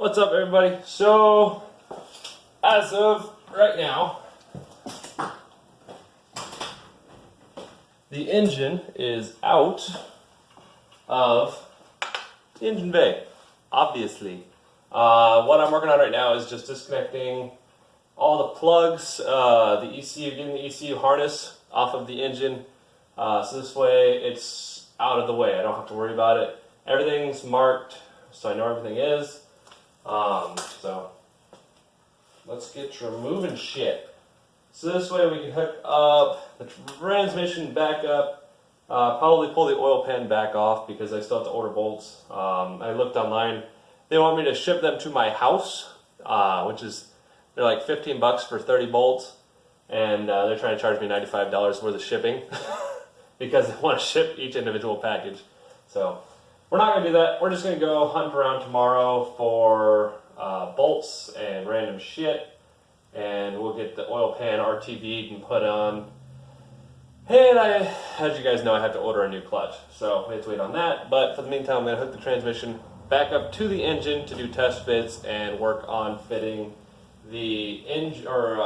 What's up, everybody? So, as of right now, the engine is out of the engine bay, obviously. What I'm working on right now is just disconnecting all the plugs, the ECU, getting the ECU harness off of the engine, so this way it's out of the way. I don't have to worry about it. Everything's marked, so I know everything is. So let's get to removing shit. So this way we can hook up the transmission back up, probably pull the oil pan back off because I still have to order bolts. I looked online. They want me to ship them to my house, which is, they're like 15 bucks for 30 bolts, and they're trying to charge me $95 worth of shipping because they want to ship each individual package. So we're not going to do that. We're just going to go hunt around tomorrow for bolts and random shit, and we'll get the oil pan RTV'd and put on. And as you guys know, I have to order a new clutch, so we have to wait on that. But for the meantime, I'm going to hook the transmission back up to the engine to do test fits and work on fitting the engine or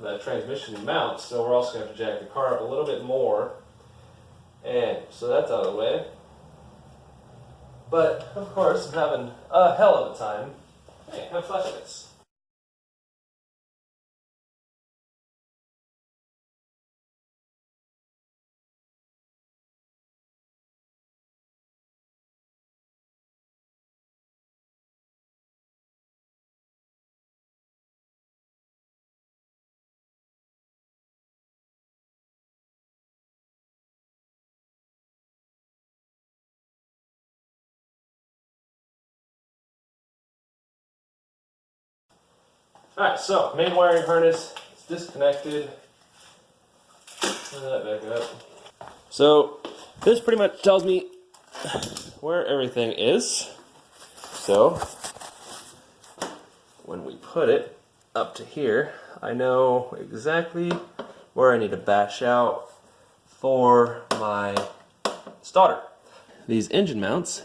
the transmission mounts. So we're also going to have to jack the car up a little bit more, and so that's out of the way. But of course, I'm having a hell of a time. Hey, have flashlights. Alright, so main wiring harness is disconnected. Turn that back up. So this pretty much tells me where everything is. So when we put it up to here, I know exactly where I need to bash out for my starter. These engine mounts,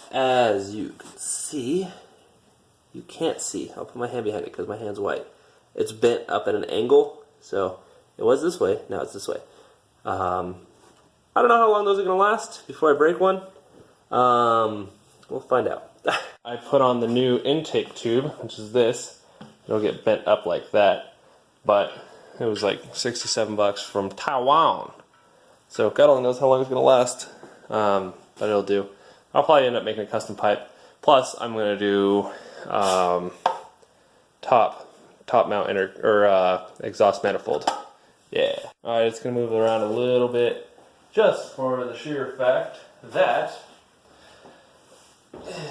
as you can see, you can't see. I'll put my hand behind it because my hand's white. It's bent up at an angle, so it was this way, now it's this way. I don't know how long those are going to last before I break one. We'll find out. I put on the new intake tube, which is this. It'll get bent up like that, but it was like 67 bucks from Taiwan. So God only knows how long it's going to last, but it'll do. I'll probably end up making a custom pipe. Plus, I'm going to do top mount exhaust manifold. Yeah. All right, it's going to move around a little bit, just for the sheer fact that okay,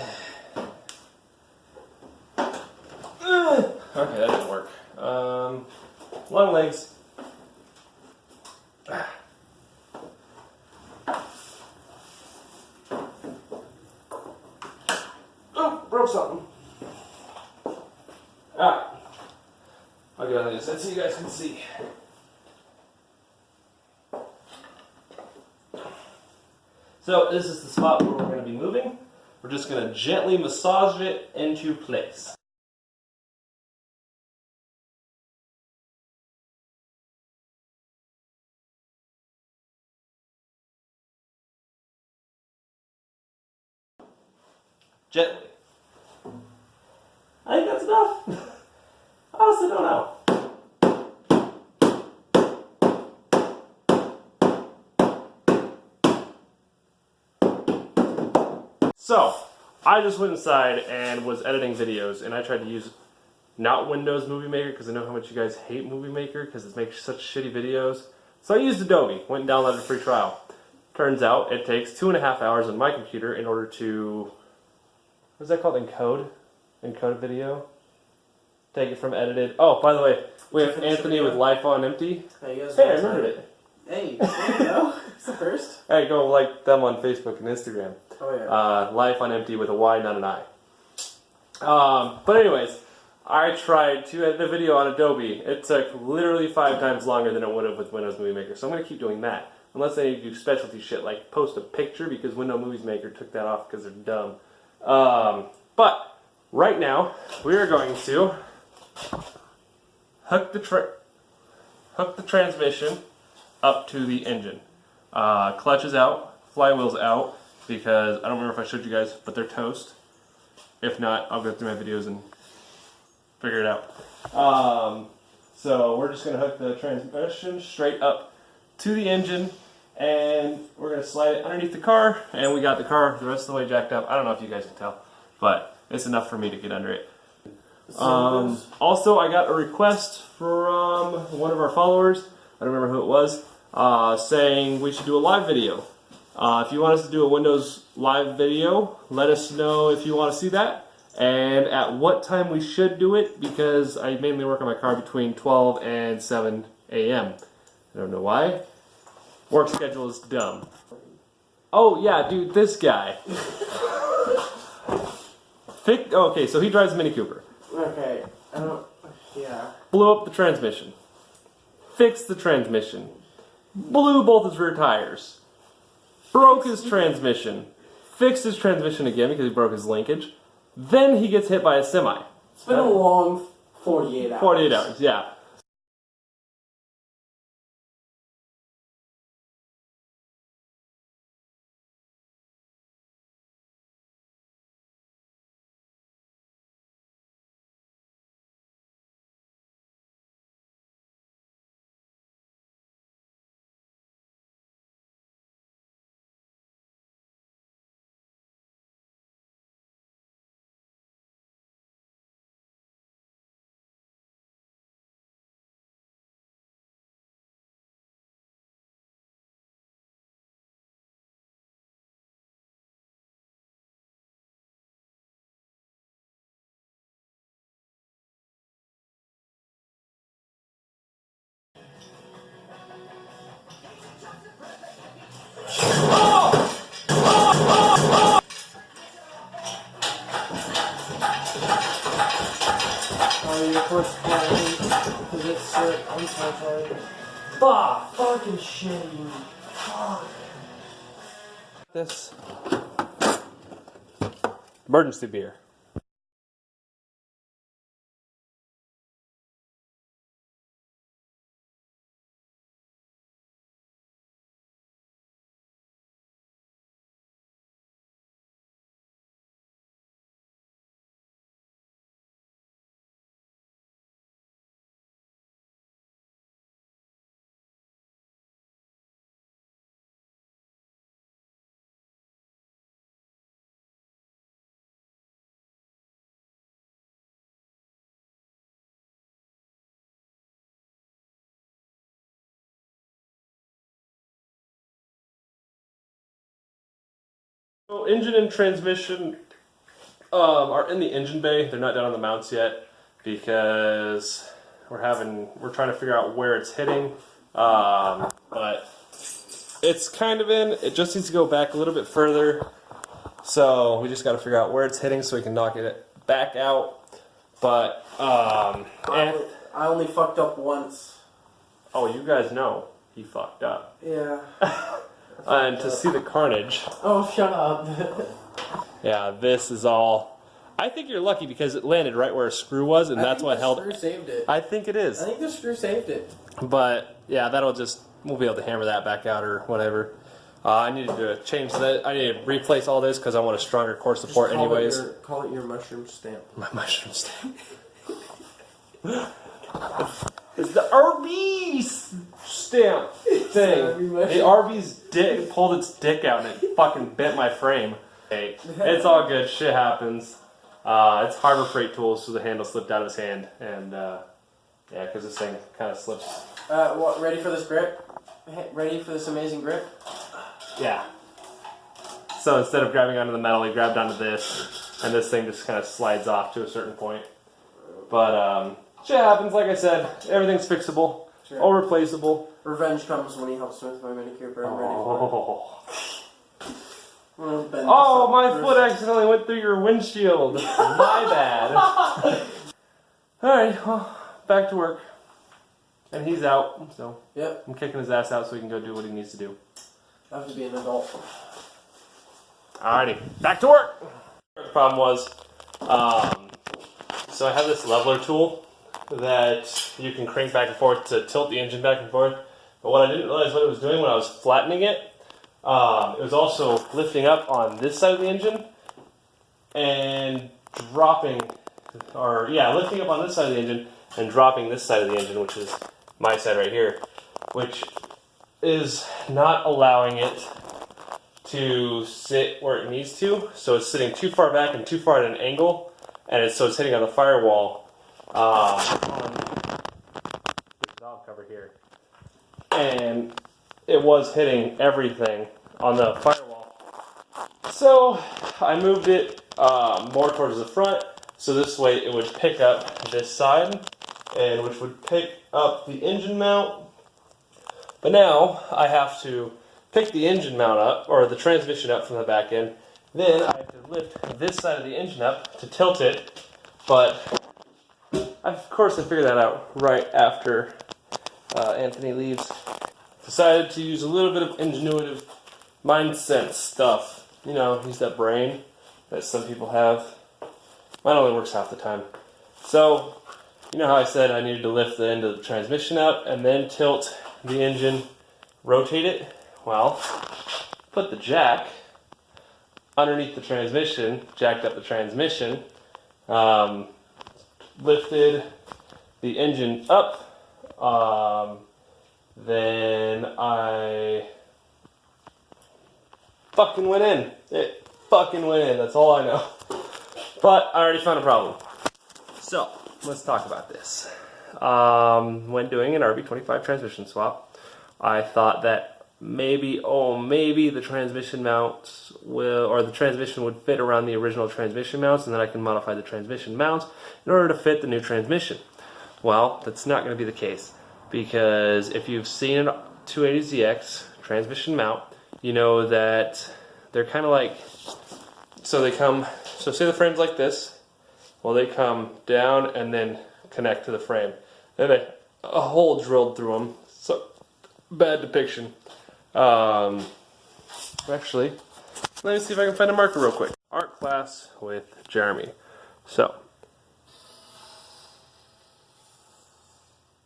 that didn't work. Long legs. Oh, broke something. Alright. I'll get on this side so you guys can see. So this is the spot where we're going to be moving. We're just going to gently massage it into place. Gently. I think that's enough. I also don't know. So, I just went inside and was editing videos, and I tried to use not Windows Movie Maker because I know how much you guys hate Movie Maker because it makes such shitty videos. So I used Adobe, went and downloaded a free trial. Turns out it takes 2.5 hours on my computer in order to, what's that called, encode a video. Take it from edited. Oh, by the way, we have Anthony with Life on Empty. Hey, I remembered it. Hey, there you go. It's the first. Hey, go like them on Facebook and Instagram. Oh yeah. Life on Empty with a Y, not an I. But anyways, I tried to edit a video on Adobe. It took literally 5 times longer than it would have with Windows Movie Maker. So I'm going to keep doing that. Unless they do specialty shit like post a picture, because Windows Movie Maker took that off because they're dumb. But right now, we are going to hook the transmission up to the engine. Clutch is out, flywheel's out, because I don't remember if I showed you guys, but they're toast. If not, I'll go through my videos and figure it out. So we're just going to hook the transmission straight up to the engine, and we're going to slide it underneath the car, and we got the car the rest of the way jacked up. I don't know if you guys can tell, but it's enough for me to get under it. Also, I got a request from one of our followers, I don't remember who it was, saying we should do a live video. If you want us to do a Windows live video, let us know if you want to see that and at what time we should do it, because I mainly work on my car between 12 and 7 a.m. I don't know why. Work schedule is dumb. Oh yeah, dude, this guy. Okay, so he drives a Mini Cooper. Okay, yeah. Blew up the transmission. Fixed the transmission. Blew both his rear tires. Broke his transmission. Fixed his transmission again because he broke his linkage. Then he gets hit by a semi. It's been a long 48 hours. 48 hours, yeah. Oh, you're forced to play because it's I'm so sorry. Fucking shit, you. Fuck. This emergency beer. So engine and transmission are in the engine bay. They're not down on the mounts yet because we're trying to figure out where it's hitting. But it's kind of in. It just needs to go back a little bit further. So we just got to figure out where it's hitting so we can knock it back out. But I only fucked up once. oh, you guys know he fucked up. Yeah. And to see the carnage. Oh, shut up. Yeah, this is all. I think you're lucky because it landed right where a screw was, and that's what held it. The screw saved it. I think it is. I think the screw saved it. But yeah, we'll be able to hammer that back out or whatever. I needed to change that. I need to replace all this because I want a stronger core support anyways. Call it your mushroom stamp. My mushroom stamp. It's the RB stamp thing. The RB's dick pulled its dick out and it fucking bent my frame. Hey, it's all good. Shit happens. It's Harbor Freight tools, so the handle slipped out of his hand, and yeah, because this thing kind of slips. What? Ready for this grip? Ready for this amazing grip? Yeah. So instead of grabbing onto the metal, he grabbed onto this, and this thing just kind of slides off to a certain point. But shit happens. Like I said, everything's fixable, Sure. all replaceable. Revenge comes when he helps me with my Mini Cooper. I'm ready for it. Oh, my foot accidentally went through your windshield. My bad. Alright, well, back to work. And he's out, so Yep. I'm kicking his ass out so he can go do what he needs to do. I have to be an adult. Alrighty, back to work! The problem was, so I have this leveler tool that you can crank back and forth to tilt the engine back and forth. But what I didn't realize what it was doing when I was flattening it, it was also lifting up on this side of the engine and dropping, lifting up on this side of the engine and dropping this side of the engine, which is my side right here, which is not allowing it to sit where it needs to. So it's sitting too far back and too far at an angle, and so it's hitting on the firewall on this valve cover here. And it was hitting everything on the firewall. So I moved it more towards the front, so this way it would pick up this side, and which would pick up the engine mount. But now I have to pick the engine mount up, or the transmission up from the back end. Then I have to lift this side of the engine up to tilt it. But of course I figured that out right after Anthony leaves. Decided to use a little bit of ingenuitive mindset stuff. You know, use that brain that some people have. Mine only works half the time. So, you know how I said I needed to lift the end of the transmission up and then tilt the engine, rotate it? Well, put the jack underneath the transmission, jacked up the transmission, lifted the engine up, then I fucking went in. It fucking went in, that's all I know. But I already found a problem. So, let's talk about this. When doing an rb25 transmission swap, I thought that maybe the transmission mounts the transmission would fit around the original transmission mounts, and then I can modify the transmission mounts in order to fit the new transmission. Well, that's not going to be the case, because if you've seen an 280ZX transmission mount, you know that they're kind of like, so say the frame's like this, well, they come down and then connect to the frame. Then a hole drilled through them. So bad depiction. Actually, let me see if I can find a marker real quick. Art class with Jeremy. So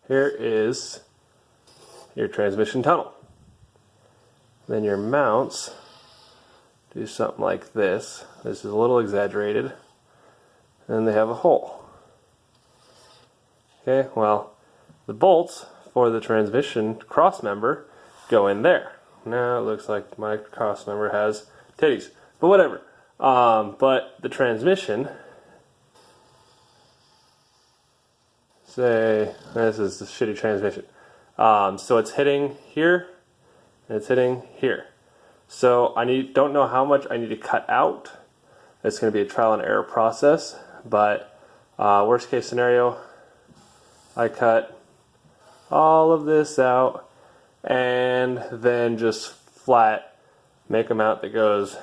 here is your transmission tunnel. Then your mounts do something like this. This is a little exaggerated. And they have a hole. Okay, well, the bolts for the transmission cross member go in there. Now it looks like my cross member has titties, but whatever. But the transmission, say this is the shitty transmission. So it's hitting here, and it's hitting here. So don't know how much I need to cut out. It's going to be a trial and error process, but worst case scenario, I cut all of this out and then just flat make a mount that goes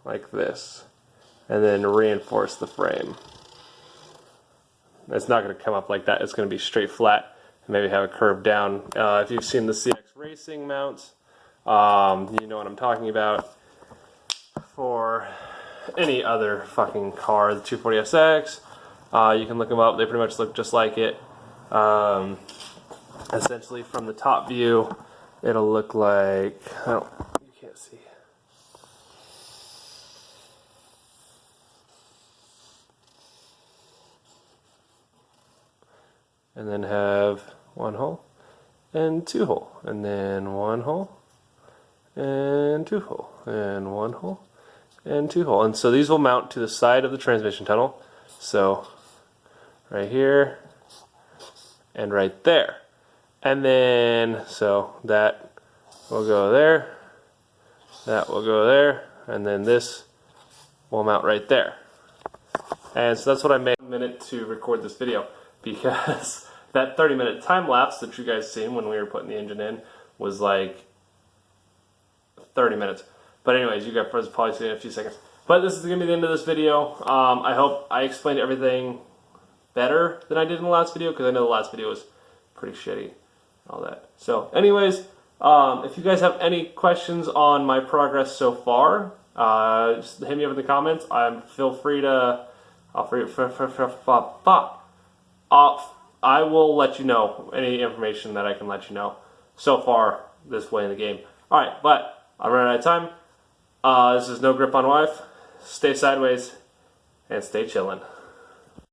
like this, and then reinforce the frame. It's not going to come up like that. It's going to be straight flat and maybe have a curve down. If you've seen the CX Racing mounts, you know what I'm talking about. For any other fucking car, the 240SX, you can look them up. They pretty much look just like it. Essentially, from the top view, it'll look like, you can't see. And then have one hole and two hole, and then one hole and two hole, and one hole and two hole. And so these will mount to the side of the transmission tunnel. So right here and right there. And then, so that will go there, that will go there, and then this will mount right there. And so that's what I made a minute to record this video, because that 30-minute time lapse that you guys seen when we were putting the engine in was like 30 minutes. But anyways, you guys probably see it in a few seconds. But this is going to be the end of this video. I hope I explained everything better than I did in the last video, because I know the last video was pretty shitty and all that. So anyways, if you guys have any questions on my progress so far, just hit me up in the comments. Feel free to... I will let you know any information that I can let you know so far this way in the game. Alright, but I'm running out of time. This is No Grip on Wife. Stay sideways and stay chillin'.